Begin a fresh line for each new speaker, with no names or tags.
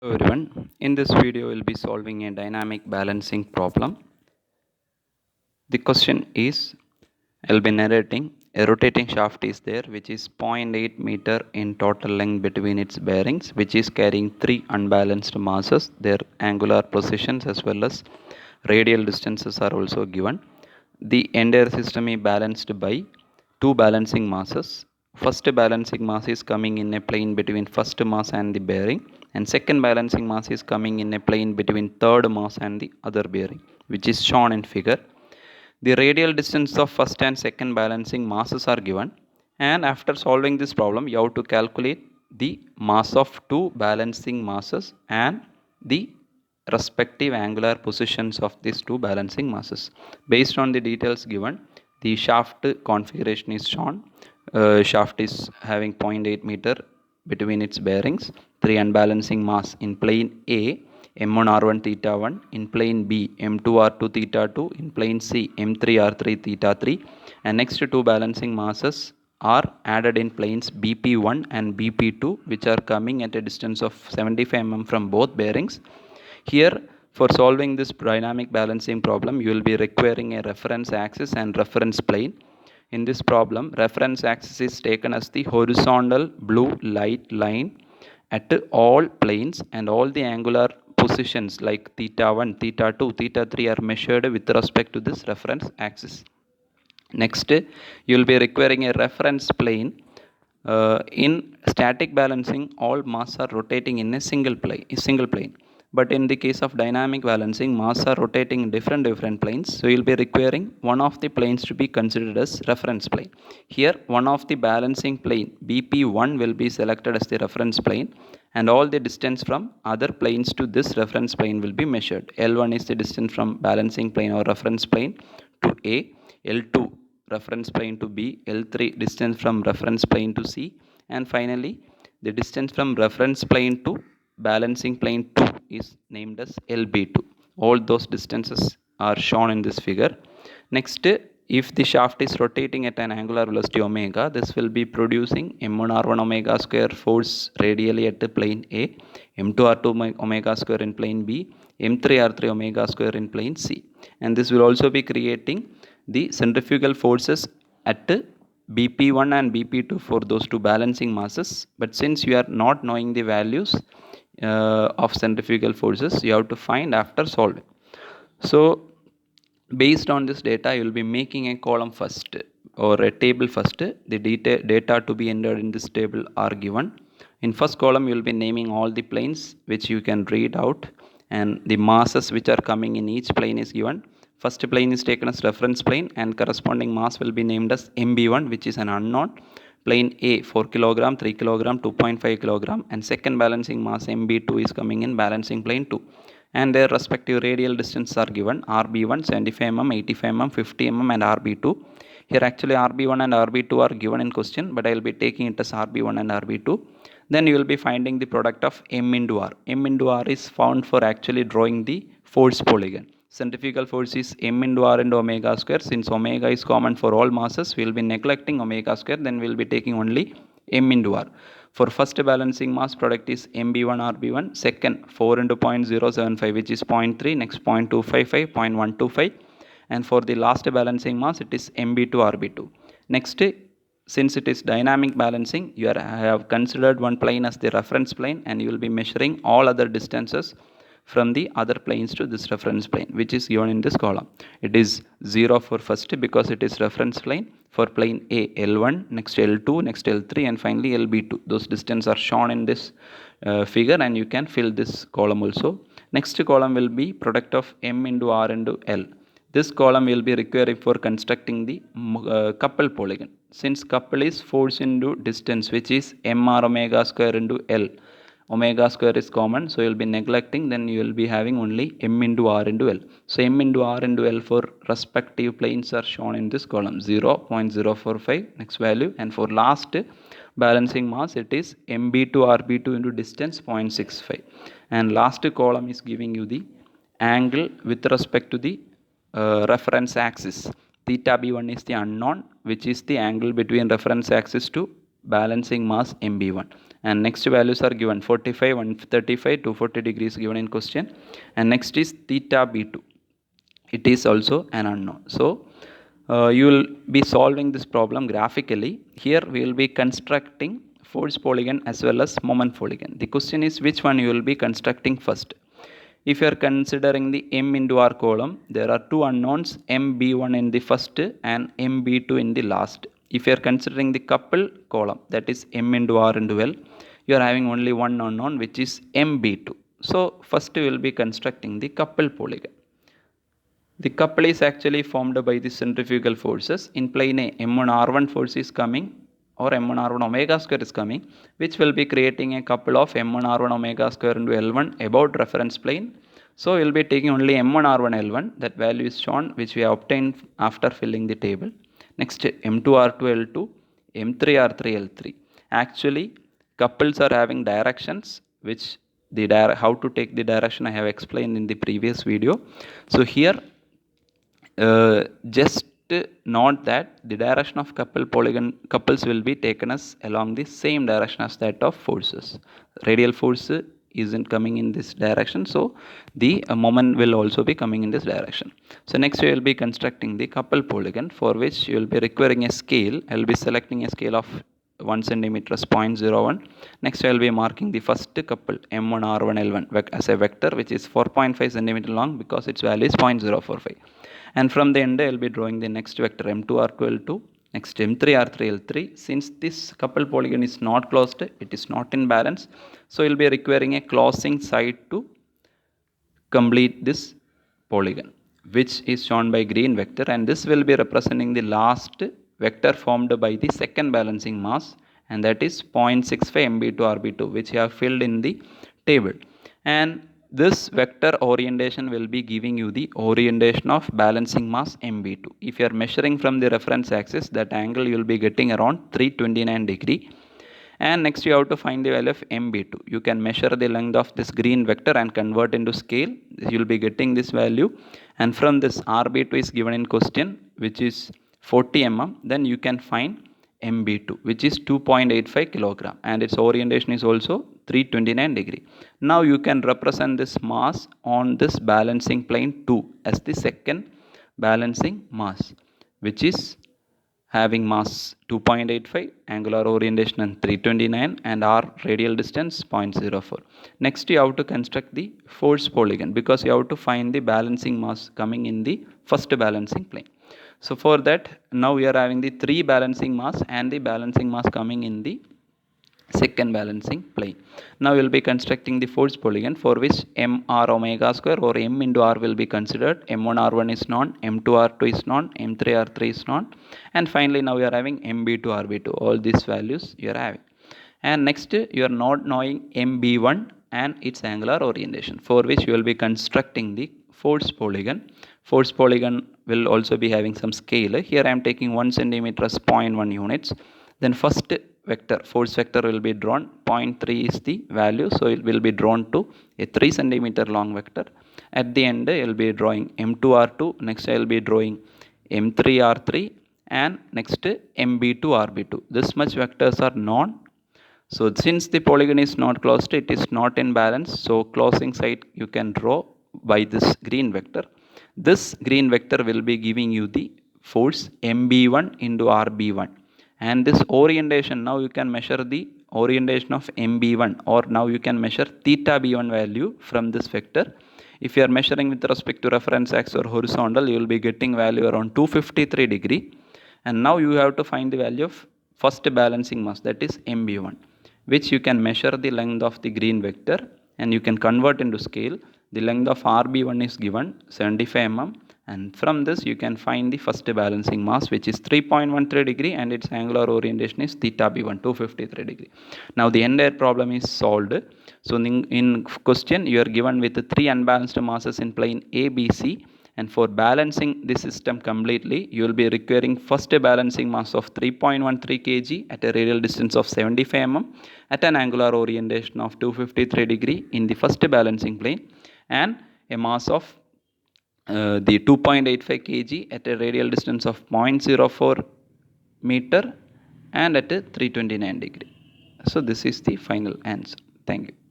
Hello everyone, in this video we'll be solving a dynamic balancing problem. The question is, I'll be narrating a rotating shaft is there which is 0.8 meter in total length between its bearings, which is carrying three unbalanced masses. Their angular positions as well as radial distances are also given. The entire system is balanced by two balancing masses. First balancing mass is coming in a plane between first mass and the bearing, and second balancing mass is coming in a plane between third mass and the other bearing, which is shown in figure. The radial distance of first and second balancing masses are given, and after solving this problem you have to calculate the mass of two balancing masses and the respective angular positions of these two balancing masses. Based on the details given, the shaft configuration is shown. Shaft is having 0.8 meter between its bearings, 3 unbalancing mass in plane A, m1 r1 theta 1, in plane B, m2 r2 theta 2, in plane C, m3 r3 theta 3, and next two balancing masses are added in planes BP1 and BP2, which are coming at a distance of 75 mm from both bearings. Here, for solving this dynamic balancing problem, you will be requiring a reference axis and reference plane. In this problem, reference axis is taken as the horizontal blue light line at all planes, and all the angular positions like theta 1, theta 2, theta 3 are measured with respect to this reference axis. Next, you will be requiring a reference plane. In static balancing, all mass are rotating in a single plane. But in the case of dynamic balancing, mass are rotating in different planes. So you'll be requiring one of the planes to be considered as reference plane. Here, one of the balancing plane BP1 will be selected as the reference plane, and all the distance from other planes to this reference plane will be measured. L1 is the distance from balancing plane or reference plane to A, L2 reference plane to B, L3 distance from reference plane to C, and finally the distance from reference plane to balancing plane 2 is named as LB2. All those distances are shown in this figure. Next, if the shaft is rotating at an angular velocity omega, this will be producing m1 r1 omega square force radially at the plane A, m2 r2 omega square in plane B, m3 r3 omega square in plane C, and this will also be creating the centrifugal forces at BP1 and BP2 for those two balancing masses. But since you are not knowing the values of centrifugal forces, you have to find after solving. So based on this data, you will be making a column first or a table first. The data to be entered in this table are given. In first column, you will be naming all the planes which you can read out, and the masses which are coming in each plane is given. First plane is taken as reference plane, and corresponding mass will be named as MB1, which is an unknown. Plane A 4 kg, 3 kg, 2.5 kg, and second balancing mass MB2 is coming in balancing plane 2, and their respective radial distance are given: RB1 75 mm, 85 mm, 50 mm, and RB2. Here actually RB1 and RB2 are given in question, but I will be taking it as RB1 and RB2. Then you will be finding the product of M into R. M into R is found for actually drawing the force polygon. Centrifugal force is M into R into omega square. Since omega is common for all masses, we will be neglecting omega square, then we will be taking only M into R. For first balancing mass, product is MB1 RB1. Second 4 into 0.075, which is 0.3. Next 0.255, 0.125. And for the last balancing mass, it is MB2 RB2. Next, since it is dynamic balancing, you have considered one plane as the reference plane, and you will be measuring all other distances from the other planes to this reference plane, which is given in this column. It is 0 for first because it is reference plane. For plane A, L1, next L2, next L3, and finally LB2. Those distances are shown in this figure, and you can fill this column also. Next column will be product of M into R into L. This column will be required for constructing the couple polygon. Since couple is force into distance, which is mr omega square into L. Omega square is common, so you will be neglecting, then you will be having only m into r into L. So m into r into L for respective planes are shown in this column: 0, 0.045 next value, and for last balancing mass it is mb2 rb2 into distance 0.65, and last column is giving you the angle with respect to the reference axis. Theta b1 is the unknown, which is the angle between reference axis to balancing mass MB1, and next values are given 45, 135, 240 degrees given in question, and next is theta B2. It is also an unknown. So you will be solving this problem graphically. Here we will be constructing force polygon as well as moment polygon. The question is which one you will be constructing first. If you are considering the M into R column, there are two unknowns, MB1 in the first and MB2 in the last. If you are considering the couple column, that is M into R into L, you are having only one unknown, which is MB2. So first we will be constructing the couple polygon. The couple is actually formed by the centrifugal forces. In plane A, M1 R1 force is coming, or M1 R1 omega square is coming, which will be creating a couple of M1 R1 omega square into L1 about reference plane. So we will be taking only M1 R1 L1, that value is shown, which we have obtained after filling the table. Next, M2 R2 L2, M3 R3 L3. Actually, couples are having directions, which how to take the direction I have explained in the previous video. So here just note that the direction of couples will be taken as along the same direction as that of forces. Radial force isn't coming in this direction, so the moment will also be coming in this direction. So next we will be constructing the couple polygon, for which you will be requiring a scale. I will be selecting a scale of 1 centimeter as 0.01. Next I will be marking the first couple M1 R1 L1 as a vector, which is 4.5 centimeter long because its value is 0.045. And from the end I will be drawing the next vector M2 R2 L2, next M3 R3 L3. Since this couple polygon is not closed, it is not in balance, so you will be requiring a closing side to complete this polygon, which is shown by green vector, and this will be representing the last vector formed by the second balancing mass, and that is 0.65 MB2 RB2, which you have filled in the table. And this vector orientation will be giving you the orientation of balancing mass MB2. If you are measuring from the reference axis, that angle you will be getting around 329 degree. And next you have to find the value of MB2. You can measure the length of this green vector and convert into scale. You will be getting this value. And from this RB2 is given in question, which is 40 mm. Then you can find MB2, which is 2.85 kilogram, and its orientation is also 329 degree. Now you can represent this mass on this balancing plane 2 as the second balancing mass, which is having mass 2.85, angular orientation and 329, and R radial distance 0.04. Next you have to construct the force polygon, because you have to find the balancing mass coming in the first balancing plane. So for that, now we are having the 3 balancing mass and the balancing mass coming in the second balancing plane. Now we will be constructing the force polygon, for which M R omega square or M into R will be considered. M1 R1 is known, M2 R2 is known, M3 R3 is known, and finally now we are having MB2 RB2. All these values you are having. And next you are not knowing MB1 and its angular orientation, for which you will be constructing the force polygon. Force polygon will also be having some scale. Here I am taking 1 centimeter as 0.1 units. Then first vector, force vector will be drawn. 0.3 is the value, so it will be drawn to a 3 centimeter long vector. At the end I will be drawing M2 R2. Next I will be drawing M3 R3, and next MB2 RB2. This much vectors are known. So since the polygon is not closed, it is not in balance. So closing side you can draw by this green vector. This green vector will be giving you the force MB1 into RB1. And this orientation, now you can measure the orientation of MB1, or now you can measure theta B1 value from this vector. If you are measuring with respect to reference axis or horizontal, you will be getting value around 253 degree. And now you have to find the value of first balancing mass, that is MB1, which you can measure the length of the green vector and you can convert into scale. The length of RB1 is given 75 mm, and from this you can find the first balancing mass, which is 3.13 degree, and its angular orientation is theta B1, 253 degree. Now the entire problem is solved. So in question you are given with 3 unbalanced masses in plane A, B, C, and for balancing the system completely, you will be requiring first a balancing mass of 3.13 kg at a radial distance of 75 mm at an angular orientation of 253 degree in the first balancing plane, and a mass of the 2.85 kg at a radial distance of 0.04 meter and at 329 degree. So this is the final answer. Thank you.